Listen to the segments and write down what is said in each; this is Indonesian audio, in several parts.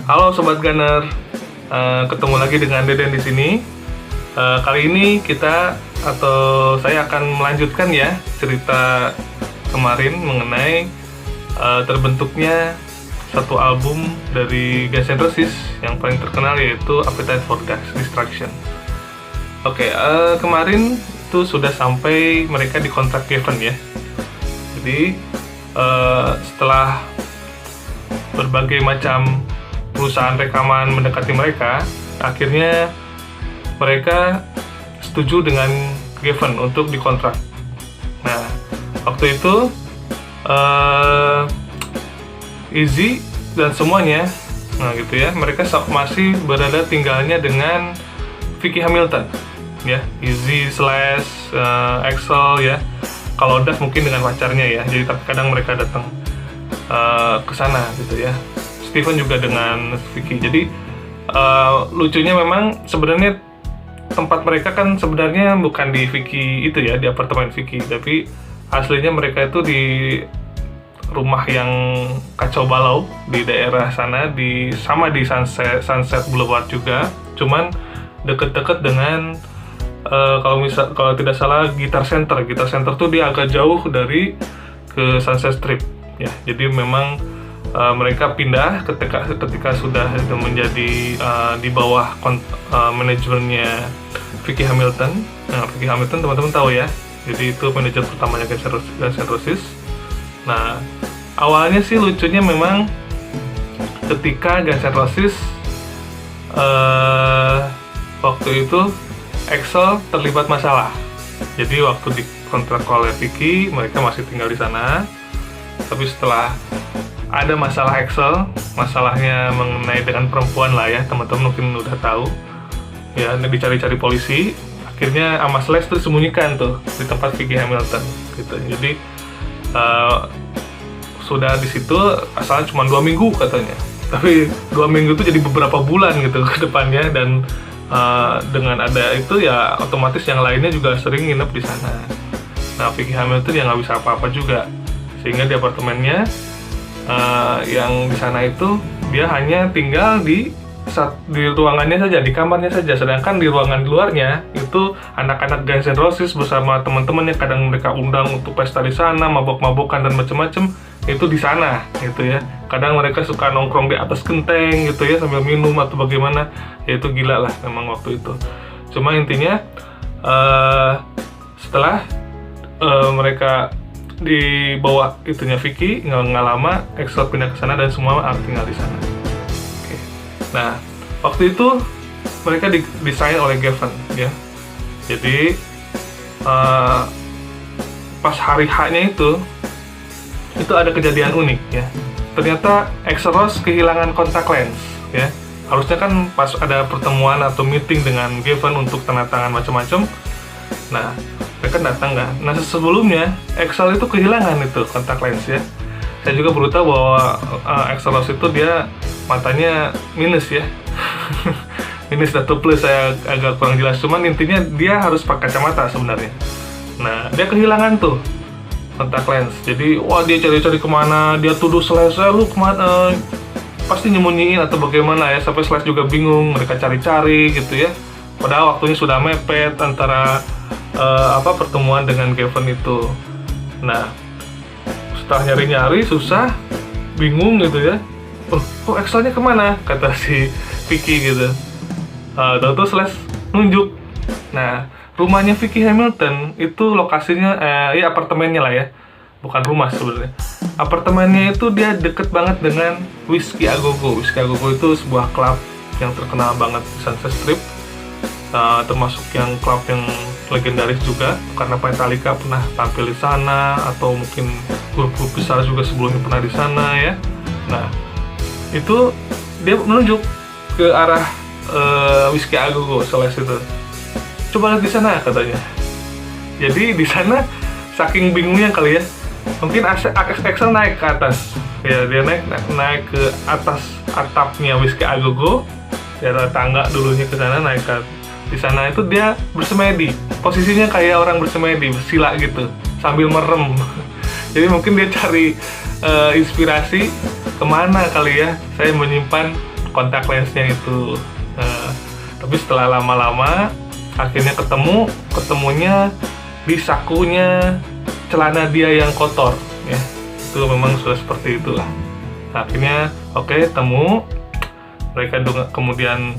Halo Sobat Gunner, ketemu lagi dengan Deden di sini. Kali ini saya akan melanjutkan ya cerita kemarin mengenai terbentuknya satu album dari Guns N' Roses yang paling terkenal, yaitu Appetite for Destruction. Oke, kemarin itu sudah sampai mereka di kontrak Geffen ya. Jadi setelah berbagai macam perusahaan rekaman mendekati mereka, akhirnya mereka setuju dengan Geffen untuk dikontrak. Nah, waktu itu Izzy dan semuanya, gitu ya, mereka masih berada tinggalnya dengan Vicky Hamilton, ya, Izzy Slash, Axl ya. Kalau Duff mungkin dengan pacarnya ya. Jadi kadang mereka datang ke sana gitu ya. Steven juga dengan Vicky. Jadi lucunya memang sebenarnya tempat mereka kan sebenarnya bukan di Vicky itu ya, di apartemen Vicky, tapi aslinya mereka itu di rumah yang kacau balau di daerah sana, di Sunset Boulevard juga. Cuman deket-deket dengan kalau tidak salah Guitar Center tuh dia agak jauh dari ke Sunset Strip ya. Jadi memang mereka pindah ketika sudah menjadi di bawah manajemennya Vicky Hamilton. Nah, Vicky Hamilton teman-teman tahu ya, jadi itu manajer pertamanya Guns N' Roses. Nah, awalnya sih lucunya memang ketika Guns N' Roses waktu itu Axl terlibat masalah. Jadi waktu dikontrak oleh Vicky, mereka masih tinggal di sana. Tapi setelah ada masalah Axl, masalahnya mengenai dengan perempuan lah ya, teman-teman mungkin udah tahu. Ya, dicari-cari polisi, akhirnya sama Slash tuh sembunyikan tuh di tempat Vicky Hamilton gitu. Jadi sudah di situ asalnya cuma 2 minggu katanya, tapi 2 minggu itu jadi beberapa bulan gitu ke depannya. Dan dengan ada itu ya otomatis yang lainnya juga sering nginep di sana. Nah, Vicky Hamilton ya nggak bisa apa-apa juga, sehingga di apartemennya yang di sana itu dia hanya tinggal di ruangannya saja, di kamarnya saja. Sedangkan di ruangan luarnya itu anak-anak Guns N' Roses bersama teman-temannya, kadang mereka undang untuk pesta di sana, mabok-mabokan dan macam-macam itu di sana gitu ya. Kadang mereka suka nongkrong di atas genteng gitu ya sambil minum atau bagaimana. Ya itu gila lah memang waktu itu. Cuma intinya setelah mereka di bawah itunya Vicky, nggak lama Axl pindah ke sana dan semua tinggal di sana. Oke. Nah, waktu itu mereka desain oleh Geffen ya. Jadi pas hari H-nya itu ada kejadian unik ya. Ternyata Axl Rose kehilangan kontak lens ya. Harusnya kan pas ada pertemuan atau meeting dengan Geffen untuk tanda tangan macam-macam. Nah, mereka datang nggak? Nah, sebelumnya Axl itu kehilangan itu kontak lens ya. Saya juga baru tahu bahwa Axl Rose itu dia matanya minus ya. Minus atau plus saya agak kurang jelas. Cuman intinya dia harus pakai kacamata sebenarnya. Nah, dia kehilangan tuh kontak lens. Jadi wah, dia cari-cari kemana, dia tuduh Slash, lu kemana, pasti nyembunyiin atau bagaimana ya. Sampai Slash juga bingung, mereka cari-cari gitu ya. Padahal waktunya sudah mepet antara pertemuan dengan Geffen itu. Nah, setelah nyari-nyari susah, bingung gitu ya. Oh, Axl-nya kemana? Kata si Vicky gitu. Tahu-tahu Slash nunjuk. Nah, rumahnya Vicky Hamilton itu lokasinya ya apartemennya lah ya, bukan rumah sebenarnya. Apartemennya itu dia deket banget dengan Whiskey A Go Go. Whiskey A Go Go itu sebuah klub yang terkenal banget di Sunset Strip, termasuk yang klub yang legendaris juga karena Metallica pernah tampil di sana, atau mungkin grup-grup besar juga sebelumnya pernah di sana ya. Nah, itu dia menunjuk ke arah Whiskey A Go Go Slash itu. Coba lihat di sana katanya. Jadi di sana saking bingungnya kali ya, mungkin Axl naik ke atas ya, dia naik ke atas atapnya Whiskey A Go Go, dia ada tangga dulunya ke sana, naik ke di sana itu dia bersemedi, posisinya kayak orang bersemedi, bersila gitu sambil merem. Jadi mungkin dia cari inspirasi kemana kali ya saya menyimpan kontak lensnya itu. Tapi setelah lama-lama akhirnya ketemunya di sakunya celana dia yang kotor ya. Itu memang sudah seperti itulah. Akhirnya temu, mereka kemudian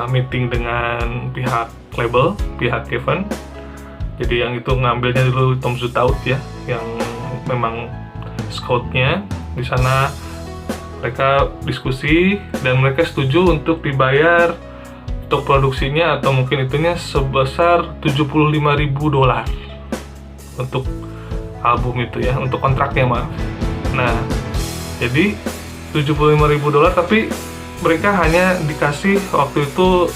meeting dengan pihak label, pihak Kevin. Jadi yang itu ngambilnya dulu Tom Zutaut ya, yang memang scoutnya. Di sana mereka diskusi dan mereka setuju untuk dibayar untuk produksinya atau mungkin itunya sebesar $75.000 untuk album itu ya, untuk kontraknya maaf. Nah, jadi $75.000 tapi mereka hanya dikasih waktu itu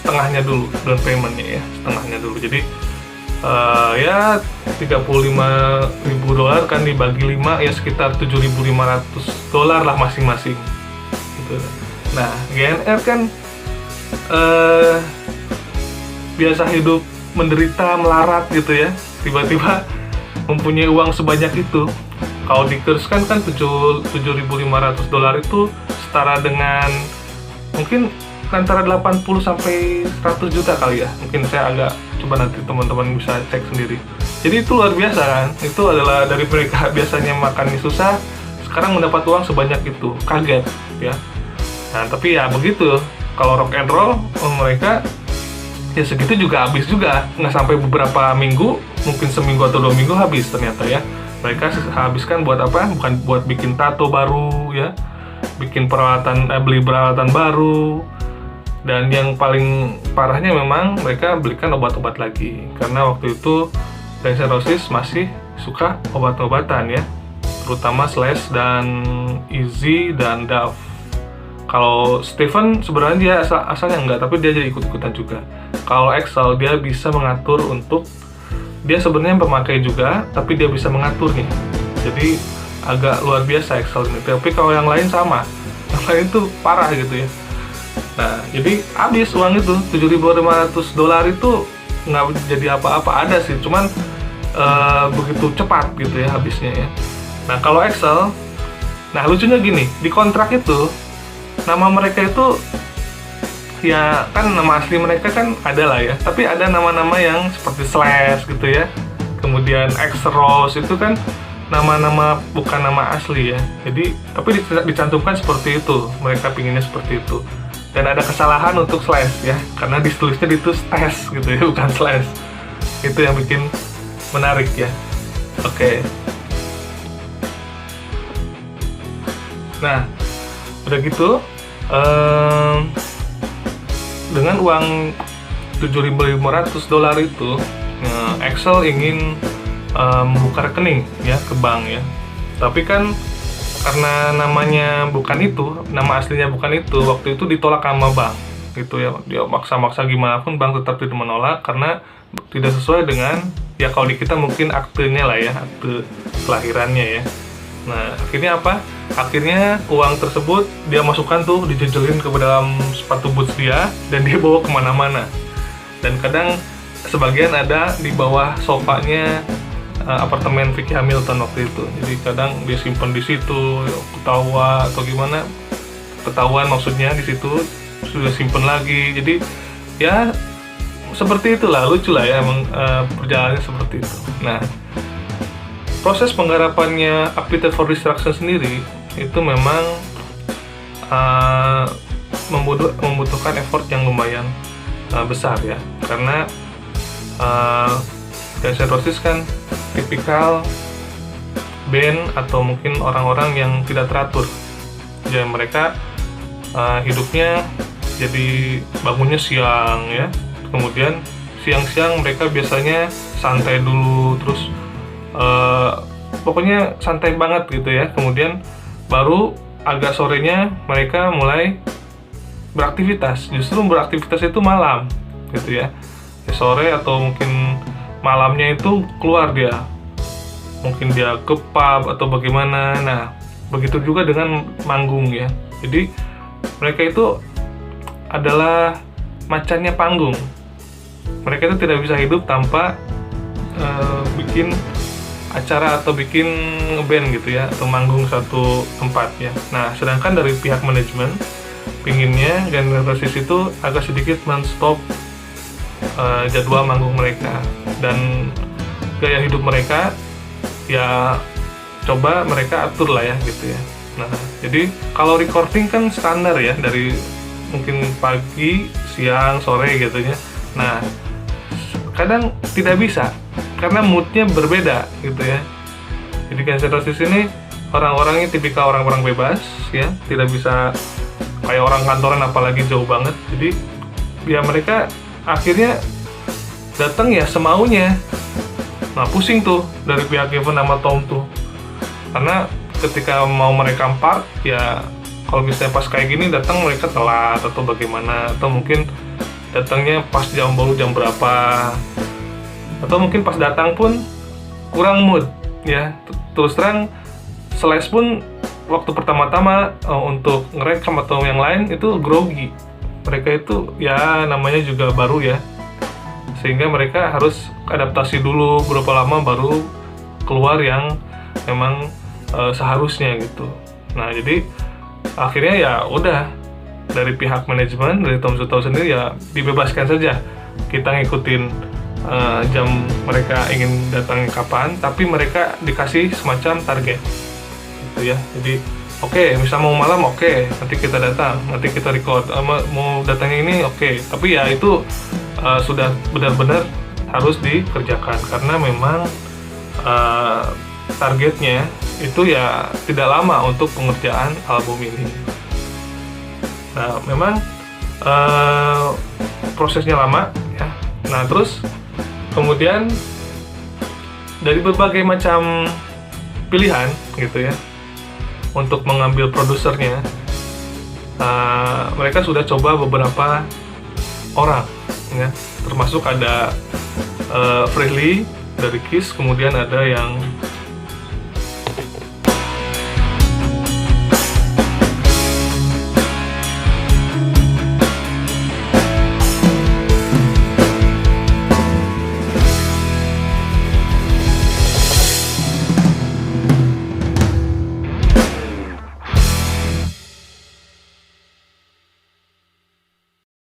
setengahnya dulu, down payment-nya ya, setengahnya dulu. Jadi ya $35.000 kan dibagi 5 ya sekitar $7.500 lah masing-masing gitu. Nah, GNR kan biasa hidup menderita melarat gitu ya, tiba-tiba mempunyai uang sebanyak itu. Kalau dikurskan kan $7.500 itu setara dengan mungkin antara 80 sampai 100 juta kali ya. Mungkin saya agak coba nanti teman-teman bisa cek sendiri. Jadi itu luar biasa kan. Itu adalah dari mereka biasanya makannya susah, sekarang mendapat uang sebanyak itu. Kaget ya. Nah, tapi ya begitu. Kalau rock and roll mereka ya segitu juga habis juga. Nggak sampai beberapa minggu, mungkin seminggu atau 2 minggu habis ternyata ya. Mereka habiskan buat apa? Bukan buat bikin tato baru ya, bikin peralatan, beli peralatan baru. Dan yang paling parahnya memang mereka belikan obat-obat lagi, karena waktu itu Guns N' Roses masih suka obat-obatan ya, terutama Slash dan Izzy dan Duff. Kalau Stephen sebenarnya dia asalnya enggak, tapi dia jadi ikut-ikutan juga. Kalau Axl dia bisa mengatur untuk, dia sebenarnya pemakai juga, tapi dia bisa mengaturnya. Jadi agak luar biasa Axl ini. Tapi kalau yang lain sama, yang lain tuh parah gitu ya. Nah, jadi habis uang itu $7.500 itu nggak jadi apa-apa. Ada sih, cuman begitu cepat gitu ya habisnya ya. Nah, kalau Axl, nah lucunya gini, di kontrak itu nama mereka itu ya kan nama asli mereka kan ada lah ya, tapi ada nama-nama yang seperti Slash gitu ya, kemudian X-Rose itu kan nama-nama bukan nama asli ya. Jadi tapi dicantumkan seperti itu, mereka pinginnya seperti itu. Dan ada kesalahan untuk Slash ya, karena ditulisnya itu Stash gitu ya, bukan Slash. Itu yang bikin menarik ya. Oke. Nah, udah gitu dengan uang $7.500 itu Axl ingin membuka rekening ya ke bank ya. Tapi kan karena namanya bukan itu, nama aslinya bukan itu, waktu itu ditolak sama bank gitu ya. Dia maksa-maksa gimana pun bank tetap tidak menolak karena tidak sesuai dengan ya, kalau di kita mungkin aktenya lah ya, akte kelahirannya ya. Nah, akhirnya apa? Akhirnya uang tersebut dia masukkan tuh, dijejelin ke dalam sepatu boots dia, dan dia bawa kemana-mana. Dan kadang sebagian ada di bawah sofanya apartemen Vicky Hamilton waktu itu. Jadi kadang dia simpan di situ, ketawa atau gimana, ketahuan maksudnya di situ, sudah simpan lagi. Jadi ya seperti itulah, lucu lah ya emang perjalanannya seperti itu. Nah, proses penggarapannya Appetite for Destruction sendiri itu memang membutuhkan effort yang lumayan besar ya, karena Guns N' Roses kan tipikal band atau mungkin orang-orang yang tidak teratur. Jadi mereka hidupnya jadi bangunnya siang ya, kemudian siang-siang mereka biasanya santai dulu, terus pokoknya santai banget gitu ya. Kemudian baru agak sorenya mereka mulai beraktivitas. Justru beraktivitas itu malam gitu ya, sore atau mungkin malamnya itu keluar dia, mungkin dia ke pub atau bagaimana. Nah, begitu juga dengan manggung ya. Jadi mereka itu adalah macannya panggung. Mereka itu tidak bisa hidup tanpa bikin acara atau bikin band gitu ya, atau manggung satu tempat ya. Nah, sedangkan dari pihak manajemen pinginnya Guns N' Roses itu agak sedikit men-stop jadwal manggung mereka dan gaya hidup mereka ya, coba mereka atur lah ya gitu ya. Nah, jadi kalau recording kan standar ya, dari mungkin pagi, siang, sore gitu ya. Nah, kadang tidak bisa karena moodnya berbeda gitu ya. Jadi Guns N' Roses ini orang-orangnya tipikal orang-orang bebas ya, tidak bisa kayak orang kantoran apalagi jauh banget. Jadi ya mereka akhirnya datang ya semaunya. Nah, pusing tuh dari pihak Kevin sama Tom tuh, karena ketika mau mereka part ya, kalau misalnya pas kayak gini datang mereka telat atau bagaimana, atau mungkin datangnya pas baru jam berapa, atau mungkin pas datang pun kurang mood ya. Terus terang Slash pun waktu pertama-tama untuk ngerekam atau yang lain itu grogi. Mereka itu ya namanya juga baru ya, sehingga mereka harus adaptasi dulu berapa lama baru keluar yang memang seharusnya gitu. Nah, jadi akhirnya ya udah, dari pihak manajemen, dari Tom Zutaut sendiri ya dibebaskan saja, kita ngikutin jam mereka ingin datang kapan, tapi mereka dikasih semacam target gitu ya. Jadi oke, misal mau malam, oke, nanti kita datang, nanti kita record. Mau datangnya ini, oke, tapi ya itu sudah benar-benar harus dikerjakan karena memang targetnya itu ya tidak lama untuk pengerjaan album ini. Nah, memang prosesnya lama ya. Nah, terus kemudian dari berbagai macam pilihan gitu ya untuk mengambil produsernya, mereka sudah coba beberapa orang ya, termasuk ada Frehley dari Kiss, kemudian ada yang